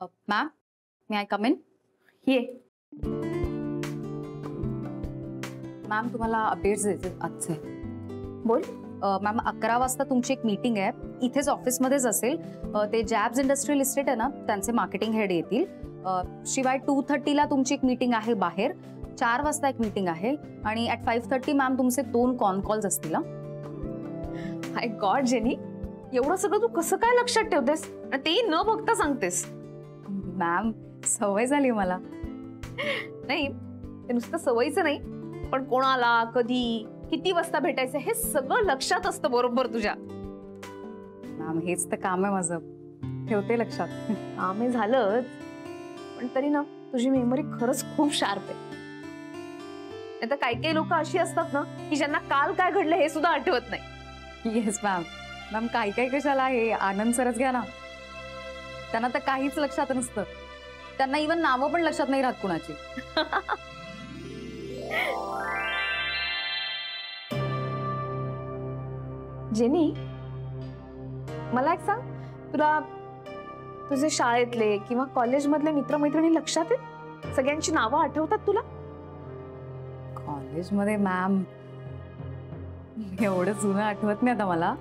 Ma'am, may I come in? ये. Ma'am, तुम्हाला updates द्यायचे आजचे. बोल. मॅम, 11 वाजता तुमची एक मीटिंग आहे, इथेच ऑफिसमध्येच असेल. ते जॅब्स इंडस्ट्रियल इस्टेट आहे ना, त्यांचे मार्केटिंग हेड येतील. शिवाय 2:30ला तुमची एक मीटिंग आहे बाहेर. 4 वाजता एक मीटिंग आहे आणि ॲट 5:30 मॅम तुमचे 2 कॉन कॉल्स असतील. हाय गॉड जेनी, एवढं सगळं तू कसं काय लक्षात ठेवतेस आणि ते न बघता सांगतेस? मॅम, सवय झाली मला. नाही, ते नुसतं सवयीचं नाही, पण कोणाला कधी किती वाजता भेटायचं हे सगळं लक्षात असतं बरोबर तुझ्या. मॅम, हेच तर काम आहे माझं, ठेवते लक्षात. काम झालंच, पण तरी ना तुझी मेमरी खरंच खूप शार्प आहे. नाही तर काही काही लोक अशी असतात ना की ज्यांना काल काय घडलं हे सुद्धा आठवत नाही. Yes ma'am. मॅम, काही कशाला, हे आनंद सरच घ्या ना, त्यांना तर काहीच लक्षात नसतं. त्यांना इवन नावं पण लक्षात नाही राहत कुणाची. जेनी, मला एक सांग, तुला तुझे शाळेतले किंवा कॉलेजमधले मित्रमैत्रिणी लक्षात आहेत? सगळ्यांची नावं आठवतात तुला? कॉलेजमध्ये मॅम एवढं जुनं आठवत नाही आता मला.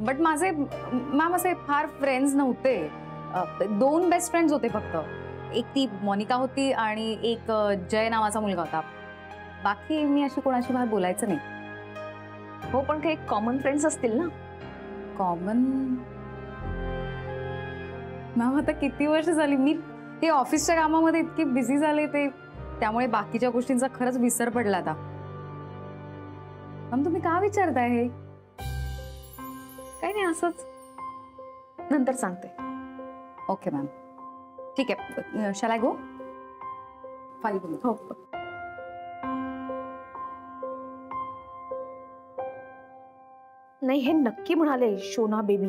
बट माझे मॅम असे फार फ्रेंड्स नव्हते. 2 बेस्ट फ्रेंड्स होते फक्त. एक ती मोनिका होती आणि एक जय नावाचा मुलगा होता. बाकी मी अशी कोणाशी बाहेर बोलायचं नाही. हो, पण काही कॉमन फ्रेंड्स असतील ना? कॉमन मॅम, आता किती वर्ष झाली मी ते ऑफिसच्या कामामध्ये इतकी बिझी झाले, ते त्यामुळे बाकीच्या गोष्टींचा खरंच विसर पडला आता. मॅम, तुम्ही का विचारताय हे? काही नाही, असंच. नंतर सांगते. ओके मॅम, ठीक आहे. Shall I go? फाईल बोलू. हो. नाही, हे नक्की म्हणाले शोना बेबी.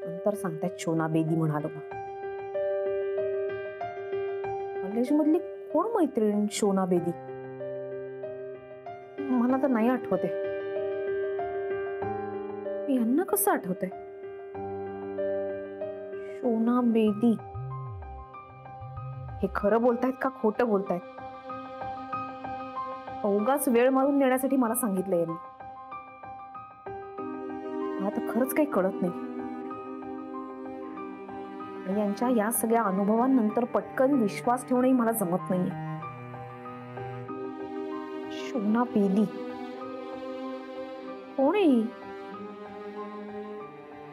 नंतर सांगतायत शोना बेबी म्हणालो. कॉलेजमधली कोण मैत्रीण शोना बेबी? मला तर नाही आठवते. यांना कसं आठवतंय? शोना बेदी हे खरं बोलतायत का खोटं बोलतायत? अवघाच वेळ मारून नेण्यासाठी मला सांगितलं यांनी. मला तर खरंच काही कळत नाही. आणि यांच्या या सगळ्या अनुभवांनंतर पटकन विश्वास ठेवणंही मला जमत नाहीये. शोना बेदी कोण आहे?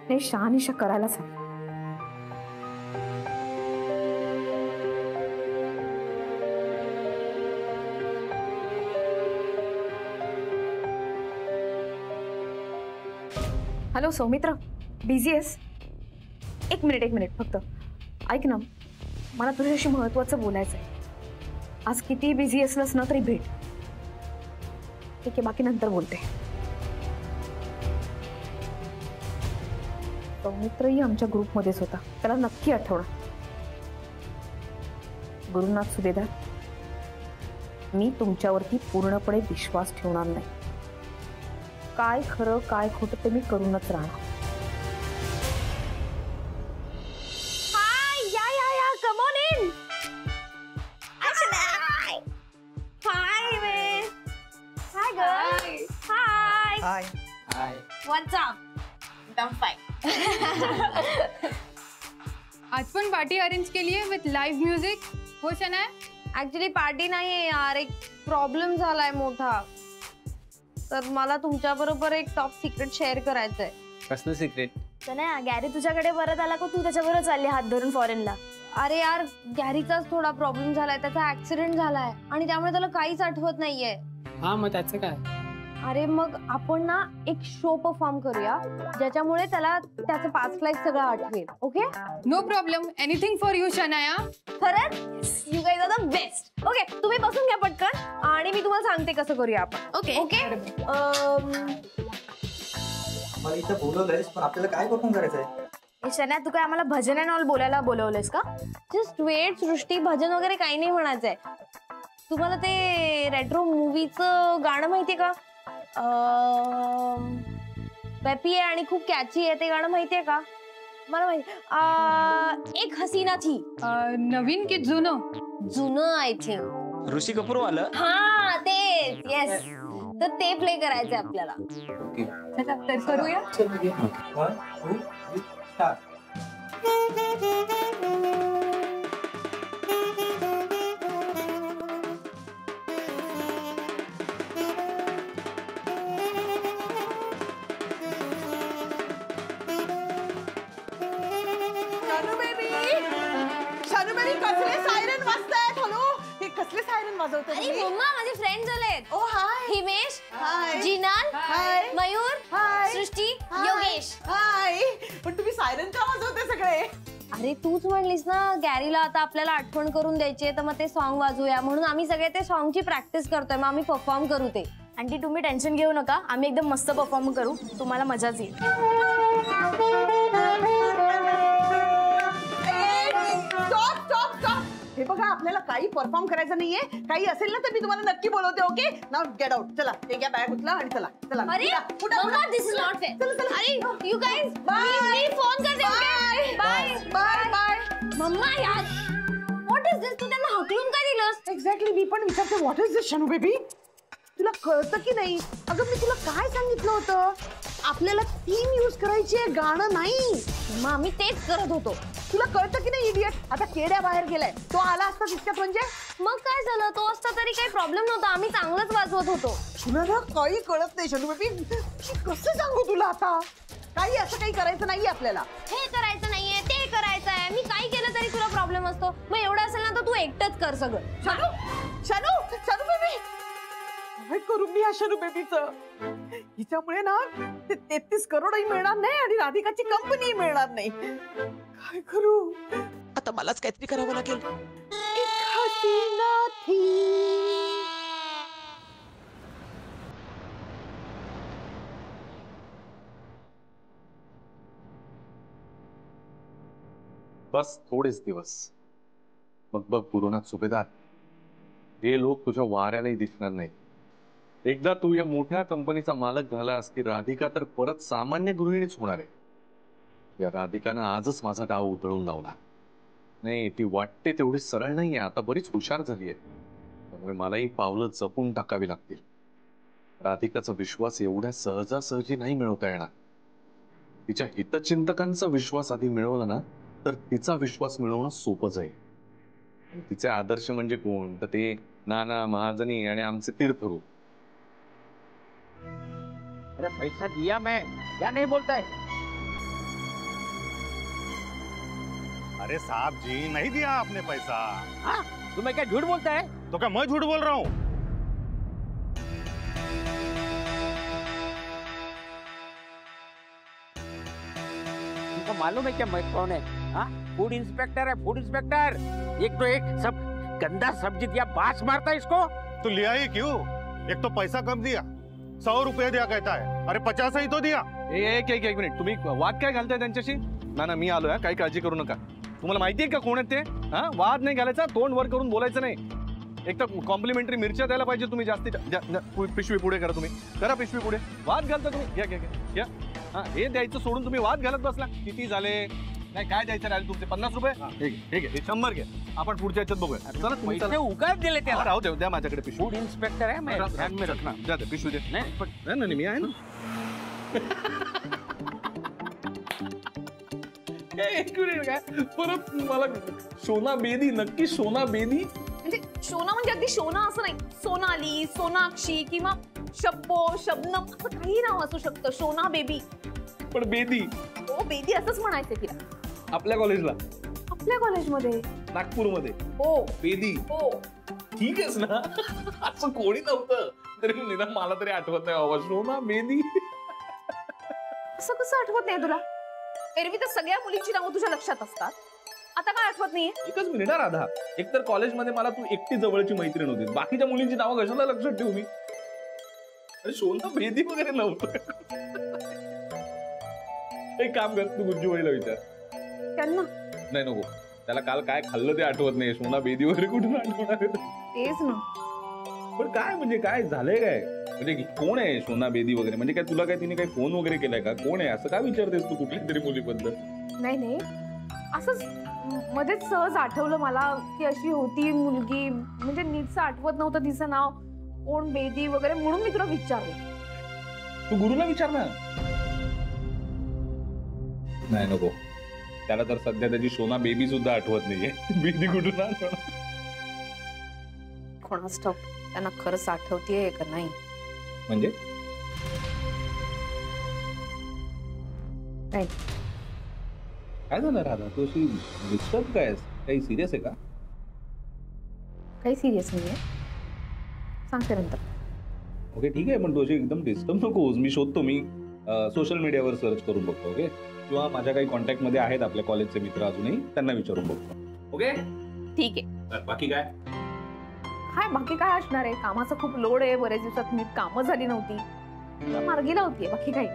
नाही, शहानिशा करायला सांग. हॅलो सौमित्र, बिझी आहेस? एक मिनिट फक्त. ऐक ना, मला तुझ्याशी महत्वाचं बोलायचं आहे. आज किती बिझी असलंस ना तरी भेट. ठीक आहे, बाकी नंतर बोलते. सौमित्रही आमच्या ग्रुपमध्येच होता, त्याला नक्की आठवण. गुरुनाथ सुभेदार, मी तुमच्यावरती पूर्णपणे विश्वास ठेवणार नाही. काय खरं काय खोटं ते मी करूनच राहणार. हाय, या come on in. High way. High girl. High. What's up? एकदम फाइन. आज पण पार्टी अरेंज केली आहे विथ लाईव्ह म्युझिक. हो शना? ऍक्च्युली पार्टी नाहीये यार, एक प्रॉब्लेम झालाय मोठा. तर मला तुमच्या बरोबर एक टॉप सिक्रेट शेअर करायचंय. कसलं सिक्रेट? नाही, गॅरी तुझ्याकडे परत आला का तू त्याच्याबरोबर चालली हात धरून फॉरेनला? अरे यार, गॅरीचाच थोडा प्रॉब्लेम झालाय, त्याचा ऍक्सिडेंट झालाय आणि त्यामुळे त्याला काहीच आठवत नाहीये. हा, मग त्याचं काय? अरे मग आपण ना एक शो परफॉर्म करूया ज्याच्यामुळे त्याला त्याचं पास्ट लाईफ सगळं आठवेल. Okay? No problem, anything for you Shanaya. खरंच? You guys are the best. Okay, तुम्ही बसून घ्या पटकन आणि मी तुम्हाला सांगते कसं करूया आपण. Okay okay. मला इथं बोलवलंयस, पण आपल्याला काय परफॉर्म करायचंय? शन्या, तू काय आम्हाला भजन अँड ऑल बोलायला बोलवलंयस का? जस्ट वेट सृष्टी, भजन वगैरे काही नाही म्हणायचंय. तुम्हाला ते रेट्रो मूवीचं गाणं माहितीये का? पेपी आहे आणि खूप कॅची आहे, ते गाणं माहितीये का? मला माहिती एक हसीना थी. नवीन की जुनं? जुनं आय थिंक. ऋषी कपूर वालं. हा तेच. येस. तर ते प्ले करायचंय आपल्याला. चला तर करूया. One, two, three, start. Shanu baby कसले सायरन वाजतायत. हॅलो, हे कसले सायरन वाजवतात? अरे मम्मा माझे फ्रेंड्स आलेत. ओ हाय. हिमेश, हाय. जिनाल, हाय. मयूर, हाय. सृष्टी, हाय. योगेश. हाय. पण तुम्ही सायरन का वाजवते सगळे? अरे तूच म्हणलीस ना गॅरीला आता आपल्याला आठवण करून द्यायची तर मग ते सॉन्ग वाजूया म्हणून आम्ही सगळे ते सॉन्गची प्रॅक्टिस करतोय. मग आम्ही परफॉर्म करू ते. आंटी तुम्ही टेन्शन घेऊ नका, आम्ही एकदम मस्त परफॉर्म करू, तुम्हाला मजाच येईल. Stop stop stop. हे बघा आपल्याला काही परफॉर्म करायचं नाहीये. काही असेल ना तर मी तुम्हाला नक्की बोलवते. Okay now get out. चला हे घ्या बॅग उचला आणि चला चला. अरे mamma this is not fair. चला चला. अरे यू गाइस Bye. मी फोन करते. Bye. Bye bye bye. Mamma यार व्हॉट इज दिस. तू त्यांना हकलून काय दिलंस? एक्झॅक्टली मी पण विचारते what is this Shanu baby. तुला कळतं की नाही? अगं मी तुला काय सांगितलं होतं? आपल्याला थीम यूज करायची आहे, गाणं नाही. मग आम्ही तेच करत होतो. तुला कळतं की नाही इडियट? आता केड्या बाहेर गेलाय. तो आला असता तितक्यात म्हणजे मग काय झालं? तो असता तरी काही प्रॉब्लेम नव्हता. आम्ही चांगलंच वाजवत होतो. तुला ना काही कळत नाही शानू बेबी. कसं सांगू तुला आता? काही असं काही करायचं नाहीये आपल्याला. हे करायचं नाहीये ते करायचं आहे. मी काही केलं तरी तुला प्रॉब्लेम असतो. मग एवढं असेल ना तर तू एकटंच कर सगळं. शानू शानू शानू बेबी काय करू मी या शानू बेबीचं? हिच्यामुळे ना ते 33 करोडही मिळणार नाही आणि राधिकाची कंपनी मिळणार नाही. काय करू आता? मलाच काहीतरी करावं लागेल. एक हसीना थी. बस थोडेच दिवस मग बघ पुरोनात सुभेदार, हे लोक तुझ्या वाऱ्यालाही दिसणार नाही. एकदा तू या मोठ्या कंपनीचा मालक झालास की राधिका तर परत सामान्य गृहिणीच होणार आहे. या राधिकानं आजच माझा डाव उधळून लावला. नाही ती वाटते तेवढी सरळ नाहीये, आता बरीच हुशार झालीये. त्यामुळे मलाही पावलं जपून टाकावी लागतील. राधिकाचा विश्वास एवढ्या सहजासहजी नाही मिळवता येणार. तिच्या हितचिंतकांचा विश्वास आधी मिळवला ना तर तिचा विश्वास मिळवणं सोपं जाईल. तिचे आदर्श म्हणजे कोण? तर ते नाना महाजनी आणि आमचे तीर्थरूप. अरे पैसा दिया मैं, क्या नहीं बोलता है? अरे साहब जी नहीं दिया आपने पैसा. हाँ? तो मैं क्या झूठ बोलता है? तो क्या मैं झूठ बोल रहा हूँ? तुमको मालूम है क्या मैं कौन है? हाँ? फूड इंस्पेक्टर है, फूड इंस्पेक्टर. एक तो एक सब गंदा सब्जी दिया, बास मारता है इसको. तो लिया ही क्यों? एक तो पैसा कम दिया, 100 रुपये दिया कहता है. अरे 50 ही तो दिया. एक मिनिट, तुम्ही वाद काय घालताय त्यांच्याशी? ना मी आलोय, काही काळजी करू नका. तुम्हाला माहिती आहे का कोण आहेत ते? हा, वाद नाही घालायचा, तोंड वर करून बोलायचं नाही. एक तर कॉम्प्लिमेंटरी मिरच्या द्यायला पाहिजे तुम्ही जास्तीत. पिशवी पुढे करा, तुम्ही करा पिशवी पुढे. वाद घालता तुम्ही. घ्या. हा, हे द्यायचं सोडून तुम्ही वाद घालत बसला. किती झाले? नाही काय द्यायचं राहिले तुमचे? 50 रुपये. हे 100 घ्या. आपण पुढच्या याच्यात बघूया. चला तुम्ही पैसे उगाच दिले त्याला. राहू दे, द्या माझ्याकडे पिशवी. फूड इंस्पेक्टर है मैं, ध्यान में रखना. द्या पिशवी दे. नाही मी आहे ना. एक मिनिट, काय परत मला शोना बेदी? नक्की शोना बेदी? म्हणजे शोना म्हणजे अगदी शोना असं नाही, सोनाली, सोनाक्षी किंवा शब्बो, शबनम असं काही नाव असू शकतं. शोना बेबी. पण बेदी? हो बेदी असंच म्हणायचं तिला. आपल्या कॉलेजला? आपल्या कॉलेजमध्ये? नागपूरमध्ये? हो. बेदी? हो. ठीक आहेस ना? असं कोणी नव्हतं तरी निदान मला तरी आठवत नाही बाबा. शोना बेदी असं कसं आठवत नाही तुला? एरवी तर सगळ्या मुलींची नावं तुझ्या लक्षात असतात, आता काय आठवत नाहीये? एकच मिनिट राधा. एकतर कॉलेजमध्ये मला तू एकटी जवळची मैत्रीण होती, बाकीच्या मुलींची नावं कशाला लक्षात ठेवू मी? अरे शोना बेदी वगैरे नव्हतं. एक काम कर, तू गुज्जूबाईला विचार. त्यांना नाही नको, त्याला काल काय खाल्लं ते आठवत नाही. शोना बेदी वगैरे कुठून आठवणार? तेच ना. पण काय म्हणजे काय झालंय काय म्हणजे कोण आहे सोना बेदी वगैरे म्हणजे काय तुला काय तिने काही फोन वगैरे केलाय का कोण आहे असं काय विचारतेस तू कुठल्या तरी मुलीबद्दल नाही असंच मध्येच सहज आठवलं मला की अशी होती मुलगी म्हणजे नीटचं आठवत नव्हतं तिचं नाव कोण बेदी वगैरे म्हणून मी तुला विचारलं. तू गुरुला विचार ना. नाही नको त्याला तर सध्या त्याची सोना बेबी सुद्धा आठवत नाहीये. बेदी कुठून आठवणार कोणाच ठाऊक त्यांना खरंच आठवतीये का नाही म्हणजे नाही. काय झालं राधा तू अशी डिस्टर्ब काय काही सिरियस आहे का? काही सिरियस नाहीये सांगते नंतर. ओके ठीक आहे पण तू अशी एकदम डिस्टर्ब नकोस. मी शोधतो मी सोशल मीडियावर सर्च करून बघतो ओके किंवा माझ्या काही कॉन्टॅक्ट मध्ये आहेत आपल्या कॉलेजचे मित्र अजूनही त्यांना विचारून बघतो ओके ठीक आहे. बाकी काय बाकी काय असणार आहे कामाचा खूप लोड आहे बरेच दिवसात नीट कामं झाली नव्हती मार्गी लावतीये बाकी काही.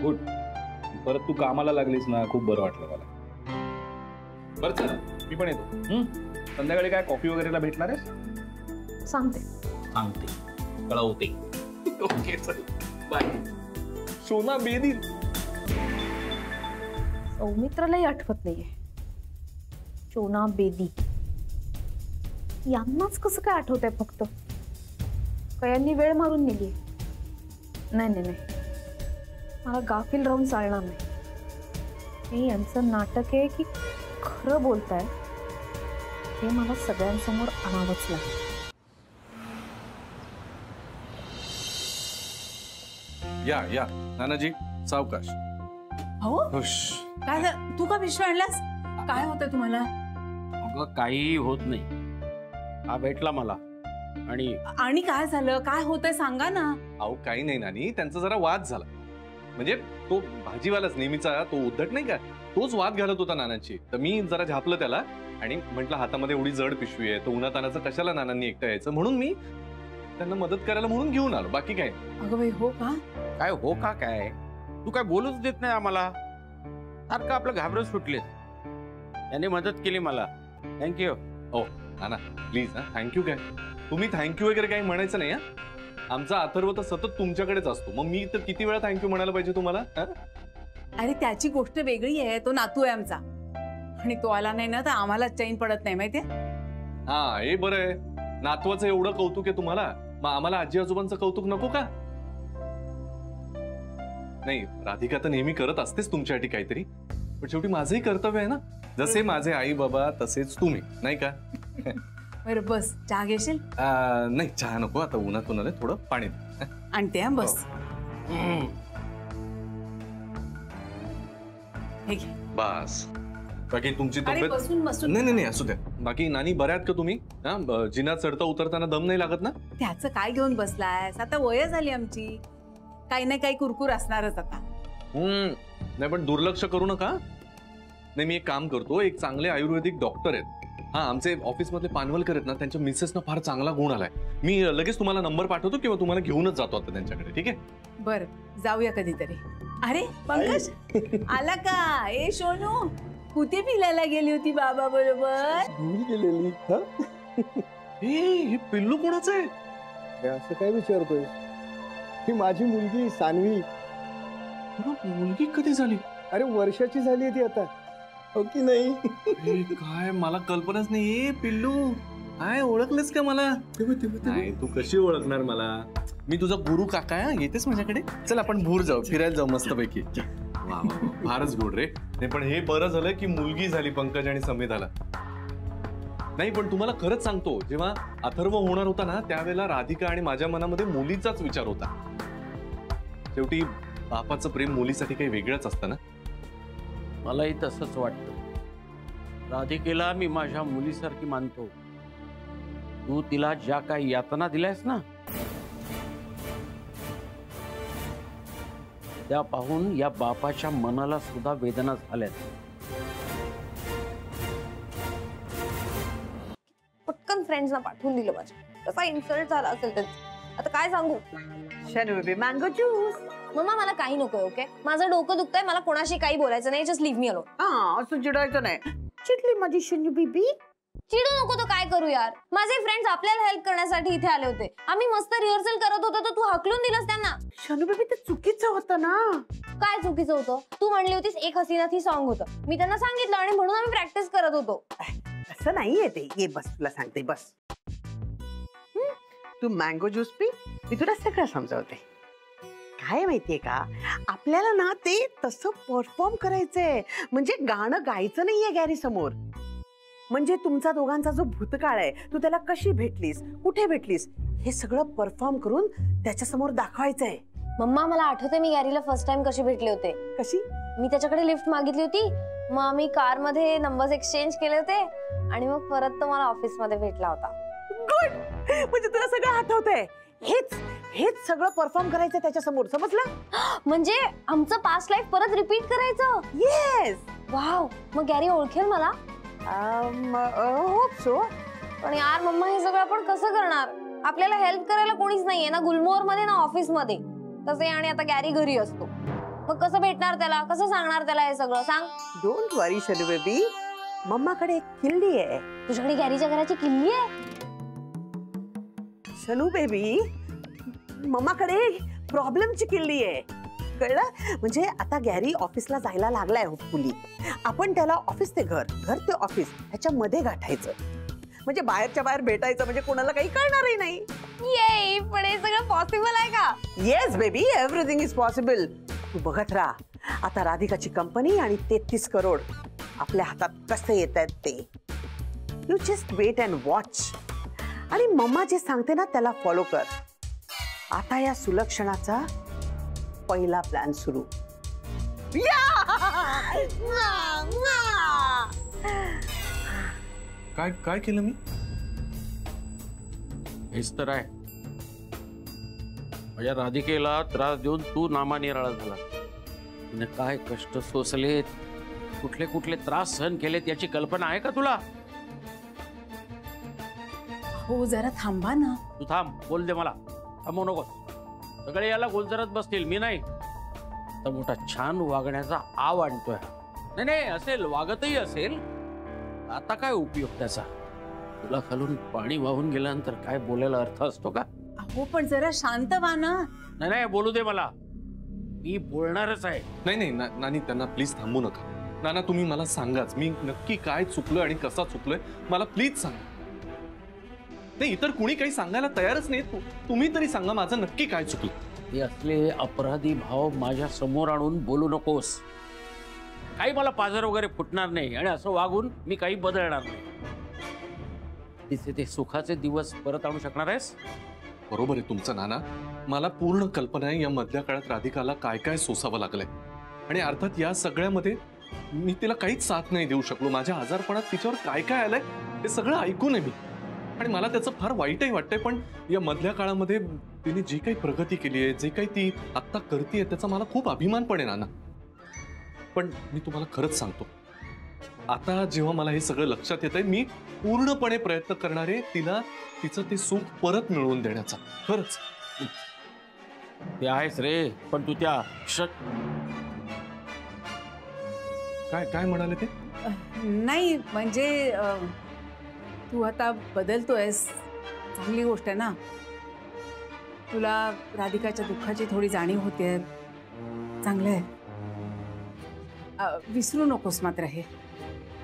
गुड परत तू कामाला लागलीस ना खूप बरं वाटलं मला. बरं चल मी पण येतो. संध्याकाळी काय कॉफी वगैरेला भेटणार आहे सांगते कळवते. ओके चल बाय. सोना बेदी सौमित्रालाही आठवत नाहीये सोना बेदी यांनाच कसं काय आठवत आहे फक्त कयांनी वेळ मारून नेली. नाही मला गाफील राहून चालणार नाही. हे यांचं नाटक आहे की खरं बोलताय हे मला सगळ्यांसमोर आणावंच लागेल. या नानाजी सावकाश. हो काय तू का पिशवी आणलास काय होतंय तुम्हाला? अगं काही होत नाही हा भेटला मला आणि काय झालं काय होतंय सांगा ना. अहो काही नाही नानी त्यांचा जरा वाद झाला म्हणजे तो भाजीवालाच नेहमीचा तो उद्धट नाही का तोच वाद घालत होता नानांची. तर मी जरा झापलं त्याला आणि म्हटलं हातामध्ये एवढी जड पिशवी आहे तो उन्हातानाचं कशाला नानांनी एकटं यायचं म्हणून मी त्यांना मदत करायला म्हणून घेऊन आलो बाकी काय. अगं बाई हो का काय हो का काय तू काय बोलूच देत नाही आम्हाला सारखं आपलं घाबरत सुटलेस. याने मदत केली मला थँक्यू. हो नाना प्लीज हा थँक्यू काय तुम्ही थँक्यू वगैरे काही म्हणायचं नाही. आमचा अथर्व तर सतत तुमच्याकडेच असतो मग मी तर किती वेळा थँक्यू म्हणायला पाहिजे तुम्हाला. अरे त्याची गोष्ट वेगळी आहे तो नातू आहे आमचा आणि तो आला नाही ना तर आम्हाला चैन पडत नाही माहितीये. हा हे बरं आहे नातवाचं एवढं कौतुक आहे तुम्हाला मग आम्हाला आजी आजोबांचं कौतुक नको का? नाही राधिका तर नेहमी करत असतेच तुमच्यासाठी काहीतरी पण शेवटी माझंही कर्तव्य आहे ना जसे माझे आई बाबा तसेच तुम्ही नाही का. बरं बस चहा घेशील? नाही चहा नको आता उन्हात उन्हाने थोडं पाणी आणते बस. हे घे. बस बाकी तुमची तब्येत बसून नाही असू द्या. बाकी नानी बऱ्यात का तुम्ही? जिना चढता उतरताना दम नाही लागत ना? त्याचं काय घेऊन बसलायस आता वय झाली आमची काही ना काही कुरकुर असणारच आता. नाही पण दुर्लक्ष करू नका. नाही मी एक काम करतो एक चांगले आयुर्वेदिक डॉक्टर आहेत आमचे ऑफिस मधले पानवलकर आहेत ना त्यांच्या मिसेसना फार चांगला गुण आलाय. मी लगेच तुम्हाला नंबर पाठवतो किंवा तुम्हाला घेऊनच जातो आता त्यांच्याकडे. ठीक आहे बरं जाऊया कधीतरी. अरे पंकज आला का? ए सोनू कुठे फिरायला गेली होती बाबा बरोबर? गेलेली. हे पिल्लू कोणाचं आहे? असं काय विचारतोय? ही माझी मुलगी सानवी. मुलगी कधी झाली? अरे वर्षाची झाली ती आता हो की नाही? काय मला कल्पनाच नाही. पिल्लू काय ओळखलेस का मला? नाही तू कशी ओळखणार मला? मी तुझा गुरु काका येतेस माझ्याकडे. चल आपण भूर जाऊ फिरायला जाऊ मस्तपैकी. वा फारच गोड रे. नाही पण हे बरं झालं की मुलगी झाली पंकज आणि समिधाला. नाही पण तुम्हाला खरंच सांगतो जेव्हा अथर्व होणार होता ना त्यावेळेला राधिका आणि माझ्या मनामध्ये मुलीचाच विचार होता. शेवटी बापाचं प्रेम मुलीसाठी काही वेगळंच असतं ना. मलाही तसंच वाटतं. राधिकेला मी माझ्या मुलीसारखी मानतो. तू तिला ज्या काही यातना दिल्यास ना त्या पाहून या बापाच्या मनाला सुद्धा वेदना झाल्यात. पटकन फ्रेंड्सना पाठवून दिलं माझ्या कसा इन्सल्ट झाला असेल तर आता काय सांगू. Mango juice. मम्मा मला काही नकोय ओके माझं डोकं दुखतंय मला कोणाशी काही बोलायचं नाही जस्ट लिव्ह मी अलोन. असं चिडायचं नाही. चिडली माझी शनू बेबी. चिडू नको तो काय करू यार. माझे फ्रेंड्स आपल्याला हेल्प करण्यासाठी इथे आले होते. आम्ही मस्त रिहर्सल करत होतो तर तू हाकलून दिलंस त्यांना. शनू बेबी ते चुकीचं होतं ना. काय चुकीचं होतं? तू म्हणली होतीस एक हसीना थी सॉन्ग होतं. मी त्यांना सांगितलं आणि म्हणून आम्ही प्रॅक्टिस करत होतो. असं नाहीये ते. ये बस, तुला सांगते बस. तू मँगो ज्यूस पी, मी तुला सगळं समजावते. काय माहितीये का, आपल्याला ना ते तसं परफॉर्म करायचंय. म्हणजे गाणं गायचं नाहीये गॅरी समोर. म्हणजे तुमचा दोघांचा जो भूतकाळ आहे, तू त्याला कशी भेटलीस, कुठे भेटलीस, हे सगळं परफॉर्म करून त्याच्या समोर दाखवायचंय. मम्मा मला आठवते मी गॅरीला फर्स्ट टाइम कशी भेटले होते. कशी? मी त्याच्याकडे लिफ्ट मागितली होती. मग आम्ही कार मध्ये नंबर्स एक्सचेंज केले होते आणि मग परत तो मला ऑफिस मध्ये भेटला होता. गुड. म्हणजे तुला सगळं आठवतंय. हेच सगळं परफॉर्म करायचं त्याच्या समोर, समजलं? म्हणजे आमचं पास्ट लाईफ परत रिपीट करायचं. येस. वाव. मग गॅरी ओळखेल मला? Hope so. पण यार मम्मा हे सगळं आपण कसं करणार? आपल्याला हेल्प करायला कोणीच नाहीये ना गुलमोहर मध्ये ना ऑफिस मध्ये. तसे आणि आता गॅरी घरी असतो. मग कसं भेटणार त्याला, कसं सांगणार त्याला हे सगळं सांग. डोंट वरी शनू बेबी, मम्माकडे एक किल्ली आहे. तुझ्याकडे गॅरीच्या घराची किल्ली आहे? शनू बेबी, मम्माकडे प्रॉब्लेमची किल्ली आहे, कळलं? म्हणजे आता गॅरी ऑफिसला जायला लागलाय होपफुली. आपण त्याला ऑफिस ते घर, घर ते ऑफिस ह्याच्यामध्ये गाठायचं. म्हणजे बाहेरच्या बाहेर भेटायचं, म्हणजे कोणाला काही कळणारही नाही. ये, पण हे सगळं पॉसिबल आहे का? Yes baby, everything is possible. तू बघत राहा. आता राधिकाची कंपनी आणि 33 करोड आपल्या हातात कसे येत आहेत ते. You just wait and watch. आणि मम्मा जे सांगते ना त्याला फॉलो कर. आता या सुलक्षणाचा पहिला प्लॅन सुरू. काय काय केलं मी? हेच तर आहे. माझ्या राधिकेला त्रास देऊन तू नामानिराळा झाला. तिने काय कष्ट सोसलेत, कुठले कुठले त्रास सहन केलेत याची कल्पना आहे का तुला? हो जरा थांबा ना. तू थांब, बोल दे मला. थांबू नको. सगळे याला गोलजरत बसतील, मी नाही. तर मोठा छान वागण्याचा आव आणतोय. नाही नाही असेल, वागतही असेल. आता काय उपयोग त्याचा? तुला खालून पाणी वाहून गेल्यानंतर काय बोलायला अर्थ असतो का? हो पण जरा शांत व्हा ना. नाही नाही बोलू दे मला. मी बोलणारच आहे. नाही नाही नानी, त्यांना प्लीज थांबू नका. नाना तुम्ही मला सांगाच, मी नक्की काय चुकलोय आणि कसा चुकलोय मला प्लीज सांगा. नाही इतर कुणी काही सांगायला तयारच नाही. तुम्ही तरी सांगा माझं नक्की काय चुकलं. हे असले अपराधी भाव माझ्या समोर आणून बोलू नकोस. काही मला पाझर वगैरे फुटणार नाही आणि असं वागून मी काही बदलणार नाही. तिचे ते सुखाचे दिवस परत आणू शकणार आहेस? बरोबर आहे तुमचं नाना. मला पूर्ण कल्पना आहे या मधल्या काळात राधिकाला काय काय सोसावं लागलंय. आणि अर्थात या सगळ्यामध्ये मी तिला काहीच साथ नाही देऊ शकलो. माझ्या आजारपणात तिच्यावर काय काय आलंय हे सगळं ऐकून आहे मी. आणि मला त्याचं फार वाईटही वाटतंय. पण या मधल्या काळामध्ये तिने जी काही प्रगती केली आहे, जे काही ती आत्ता करते त्याचा मला खूप अभिमान पण आहे नाना. पण मी तुम्हाला खरंच सांगतो, आता जेव्हा मला हे सगळं लक्षात येतंय, मी पूर्णपणे प्रयत्न करणार आहे तिला तिचं ते सुख परत मिळवून देण्याचा. खरंच ते आहेच रे. पण तू त्या काय काय म्हणाले ते? नाही म्हणजे तू आता बदलतोयस, चांगली गोष्ट आहे ना. तुला राधिकाच्या दुःखाची थोडी जाणीव होते, चांगलं आहे. विसरू नकोस मात्र हे.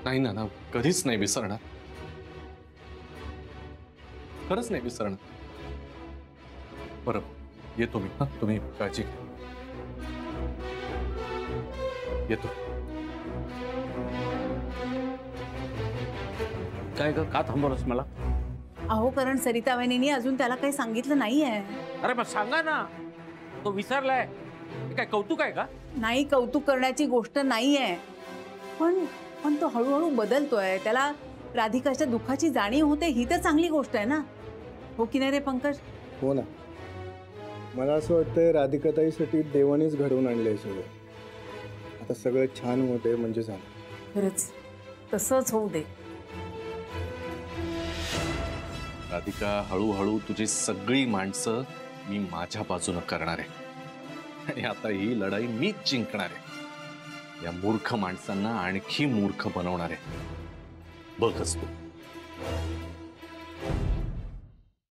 नाही ना, कधीच नाही विसरणार. खरंच नाही विसरणार. बरं येतो मी. तुम्ही काळजी घ्या. येतो. काय का थांबवलंस मला? अहो कारण सरिता वहिनींनी अजून त्याला काही सांगितलं नाहीये. अरे मग सांगा ना. तो विसरलाय. काय कौतुक आहे का? नाही, कौतुक करण्याची गोष्ट नाहीये. पण तो हळूहळू बदलतोय. त्याला राधिकाच्या दुःखाची जाणीव होते, ही तर चांगली गोष्ट आहे ना. हो की नाही रे पंकज? हो ना. मला असं वाटतंय राधिकाताईसाठी देवानेच घडवून आणलंय सगळं. आता सगळं छान होते म्हणजे झालं. खरंच तसंच होऊ दे. राधिका, हळूहळू तुझी सगळी माणसं मी माझ्या बाजूने करणार आहे. आणि आता ही लढाई मीच जिंकणार आहे. या मूर्ख माणसांना आणखी मूर्ख बनवणार आहे. बघच तू.